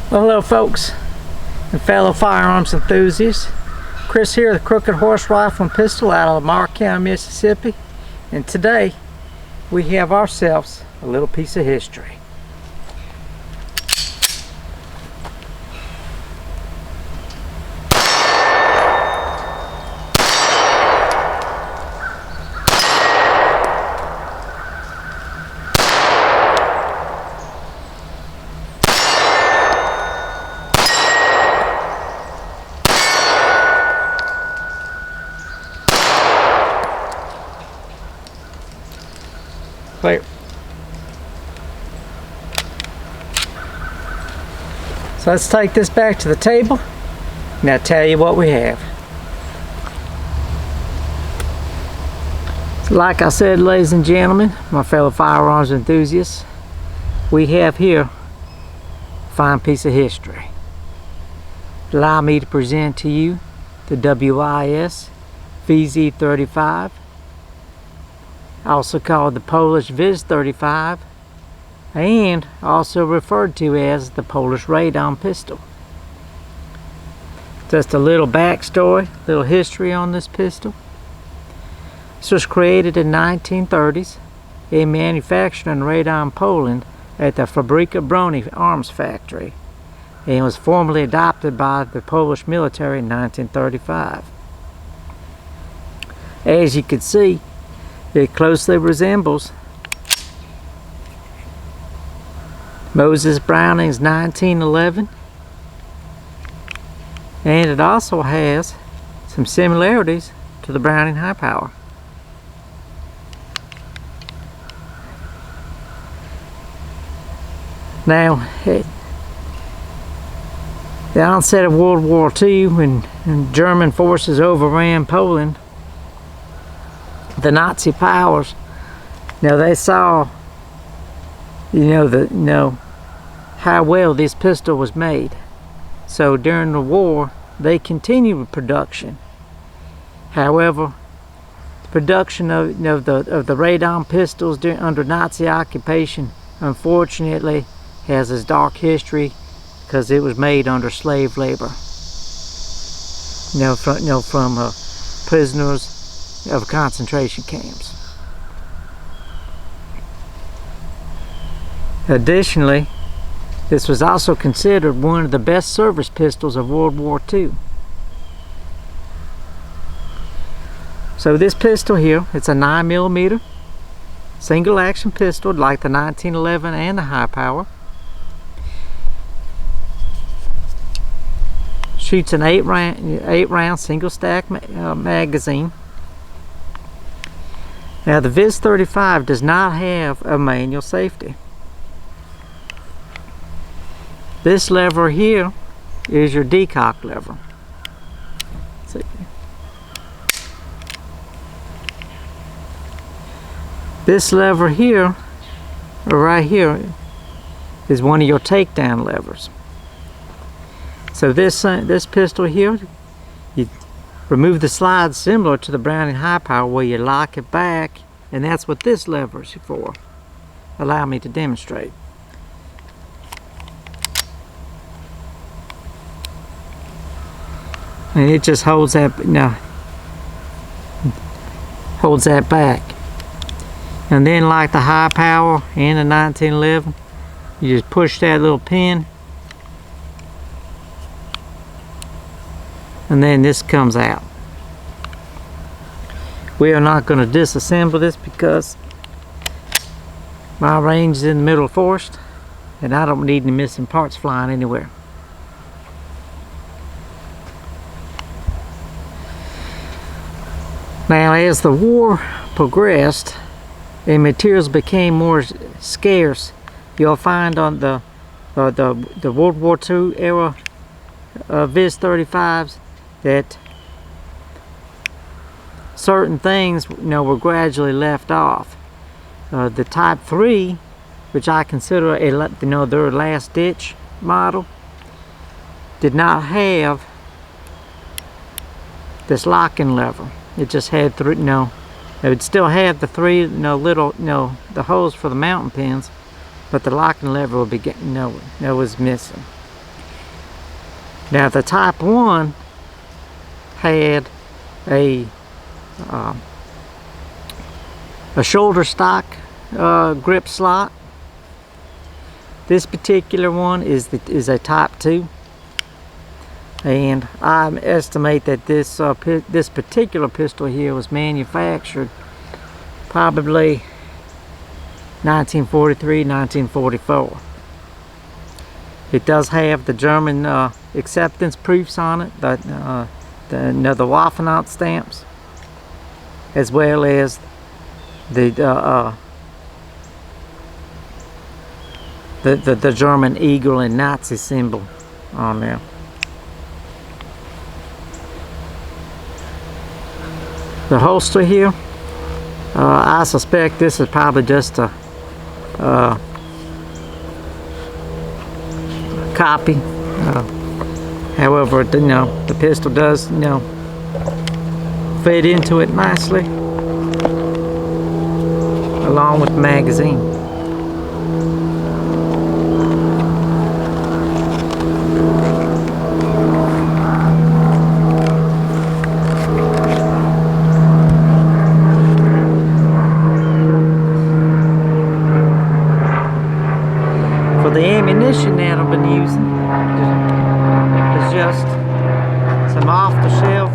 Well, hello folks and fellow firearms enthusiasts. Chris here, the Crooked Horse Rifle and Pistol out of Lamar County, Mississippi. And today we have ourselves a little piece of history. Clear. So let's take this back to the table and I'll tell you what we have. So like I said, ladies and gentlemen, my fellow firearms enthusiasts, we have here a fine piece of history. Allow me to present to you the WIS VZ35, also called the Polish Vis 35, and also referred to as the Polish Radom pistol. Just a little backstory, little history on this pistol. This was created in 1930s and manufactured in Radom, Poland at the Fabryka Broni arms factory, and was formally adopted by the Polish military in 1935. As you can see, it closely resembles Moses Browning's 1911, and it also has some similarities to the Browning High Power. Now, at the onset of World War II, when German forces overran Poland, the Nazi powers, they saw, how well this pistol was made. So during the war, they continued production. However, the production of the Radom pistols under Nazi occupation, unfortunately, has its dark history because it was made under slave labor. From prisoners of concentration camps. Additionally, this was also considered one of the best service pistols of World War II. So this pistol here, it's a 9mm single action pistol like the 1911 and the High Power. Shoots an 8-round single stack magazine. Now the Vis 35 does not have a manual safety. This lever here is your decock lever. See? This lever here, or right here, is one of your takedown levers. So this pistol here, you remove the slide similar to the Browning High Power where you lock it back, and that's what this lever is for. Allow me to demonstrate. And it just holds that, holds that back. And then like the High Power and the 1911, you just push that little pin, and then this comes out. We are not going to disassemble this because my range is in the middle of the forest and I don't need any missing parts flying anywhere. Now, as the war progressed and materials became more scarce, you'll find on the World War II era Vis 35s that certain things were gradually left off. The Type 3, which I consider their last ditch model, did not have this locking lever. It just had three, it would still have the three, little, the holes for the mounting pins, but the locking lever would be, was missing. Now the Type 1 had a shoulder stock grip slot. This particular one is a Type 2, and I estimate that this particular pistol here was manufactured probably 1943, 1944. It does have the German acceptance proofs on it, the Waffenamt stamps, as well as the German eagle and Nazi symbol on there. The holster here, I suspect this is probably just a copy. However, the pistol does, fit into it nicely, along with the magazine. For the ammunition that I've been using is just some off-the-shelf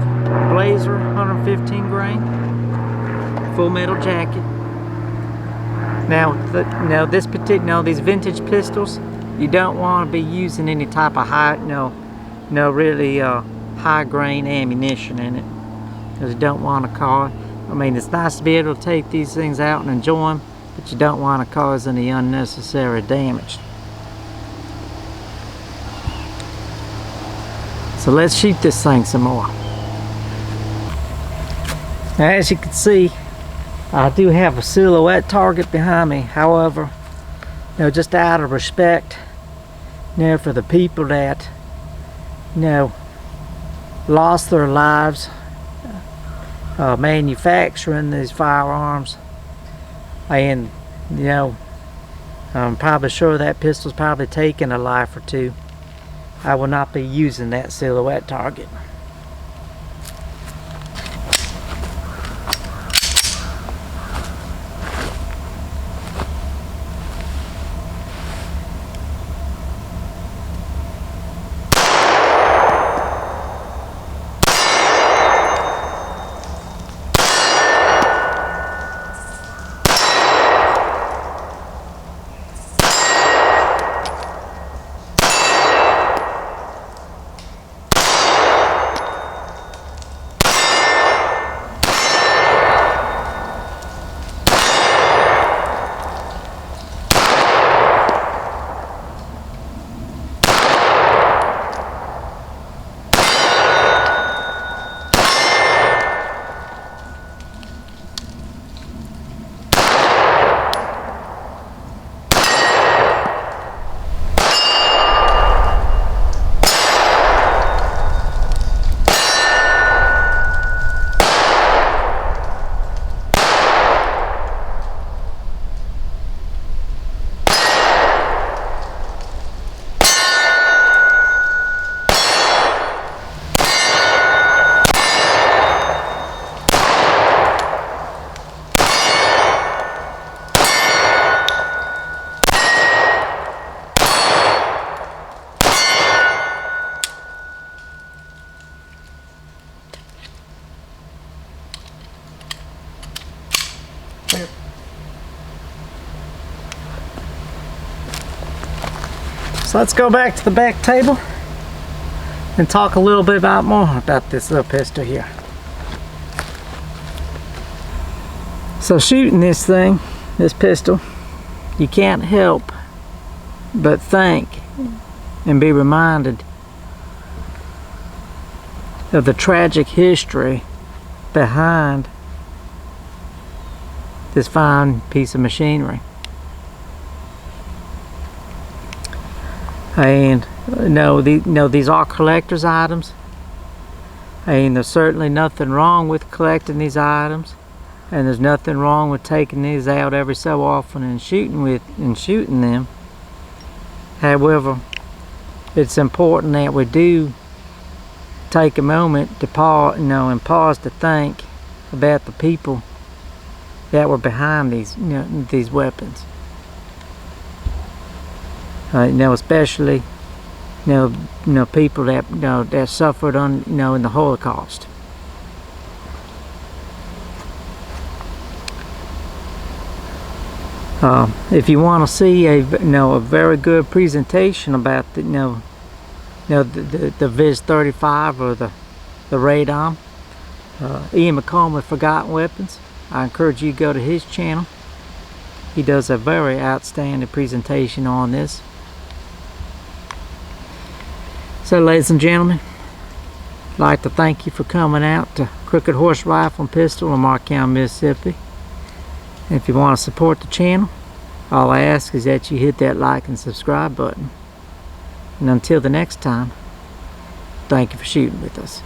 Blazer 115 grain full metal jacket. Now, these vintage pistols, you don't want to be using any type of really high grain ammunition in it, because you don't want to cause. I mean, it's nice to be able to take these things out and enjoy them, but you don't want to cause any unnecessary damage. So let's shoot this thing some more. Now, as you can see, I do have a silhouette target behind me. However, just out of respect, for the people that, lost their lives manufacturing these firearms, and I'm probably sure that pistol's probably taken a life or two, I will not be using that silhouette target. So let's go back to the back table and talk a little bit more about this little pistol here. So shooting this thing, this pistol, you can't help but think and be reminded of the tragic history behind this fine piece of machinery. And these are collector's items, and there's certainly nothing wrong with collecting these items, and there's nothing wrong with taking these out every so often and shooting them. However, it's important that we do take a moment to pause, and pause to think about the people that were behind these weapons. Especially people that that suffered in the Holocaust. If you want to see a very good presentation about the Vis 35 or the Radom, Ian McComb with Forgotten Weapons, I encourage you to go to his channel. He does a very outstanding presentation on this. So, ladies and gentlemen, I'd like to thank you for coming out to Crooked Horse Rifle and Pistol in Markham, Mississippi. And if you want to support the channel, all I ask is that you hit that like and subscribe button. And until the next time, thank you for shooting with us.